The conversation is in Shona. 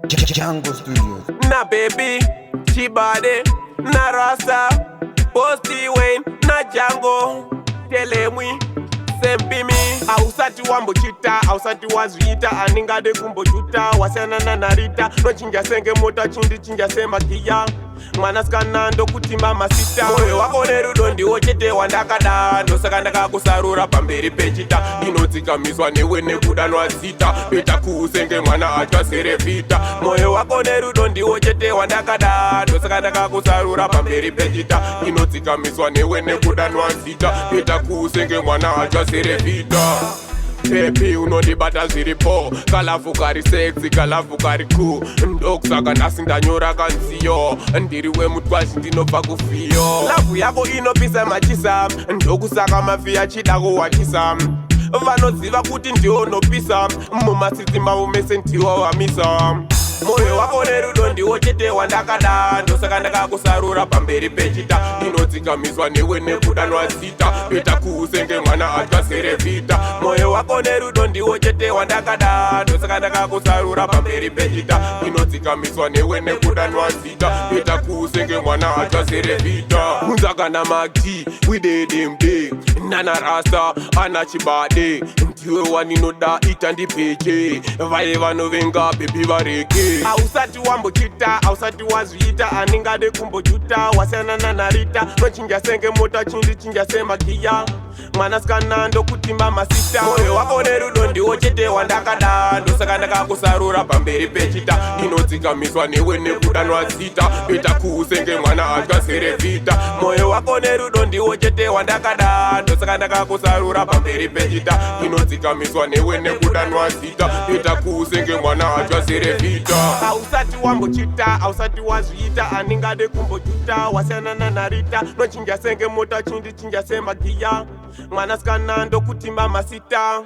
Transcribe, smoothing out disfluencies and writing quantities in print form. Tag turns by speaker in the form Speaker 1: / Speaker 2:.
Speaker 1: Jungle Studios.
Speaker 2: Na baby, Chibade, na Rasta, Posty Wayne, na Django, Telemwi, Sempimi. Ausati wambochita, ausati wazvita, aningade kumbojuta, wasana na narita, no chinja senge mota chindi chinja sema kia. Mwanasikana ndokutimba masita. Moyo wako nerudo ndiwo chete wandakada, ndosaka ndakakusarura pamberi pechita. Inodzikamiswa newe nekudanwa zita, peta kuusenge mwana achwaserefita. Moyo wako nerudo ndiwo chete wandakada, ndosaka ndakakusarura pamberi pechita. Inodzikamiswa newe nekudanwa zita, peta kuusenge mwana achwaserefita. Baby unondibata zviripo, kalafu kari sexy, kalafu kari cool. Ndokusaka ndasindanyora kanziyo, ndiriwe mutwazi ndinobva kufiyo. Lavu yako inopisa machisa, ndokusaka mafia chida kuwachisa. Vanoziva kuti ndiwo nopisa, mumasiti mavo mese ndiwo wamisa. Moyo wako nerudo ndiwo chete wandakada, ndosaka ndakakusarura pamberi pechita. Inodzikamiswa newe nekudanwa zita, peta kuusenge mwana achwaserefita. Moyo wako nerudo ndiwo chete wandakada, ndosaka ndakakusarura pamberi pechita. Inodzikamiswa newe nekudanwa zita, peta kuusenge mwana achwaserefita. Munzakana magdi, we did him big. Nana Rasta, ana Chibade, ndiwe waninoda ita ndipeche. Vaye vanovenga baby vareke. Ausati wambochita, ausati wazvita, aningade kumbojuta, wasana na narita, no chinja senge mota chindi chinja sema kia. Mwanasikana ndokutimba masita. Moyo wako nerudo ndiwo chete wandakada, ndosaka ndakakusarura pamberi pechita. Inodzikamiswa newe nekudanwa zita, peta kuusenge mwana achwaserefita. Moyo wako nerudo ndiwo chete wandakada, ndosaka ndakakusarura pamberi pechita. Inodzikamiswa newe nekudanwa zita, peta kuusenge mwana achwaserefita. Ausati wambochita, ausati wazvita, aningade kumbojuta, wasana na narita, no chinja senge mota chindi chinja sema gia. Mwanasikana ndokutimba masita.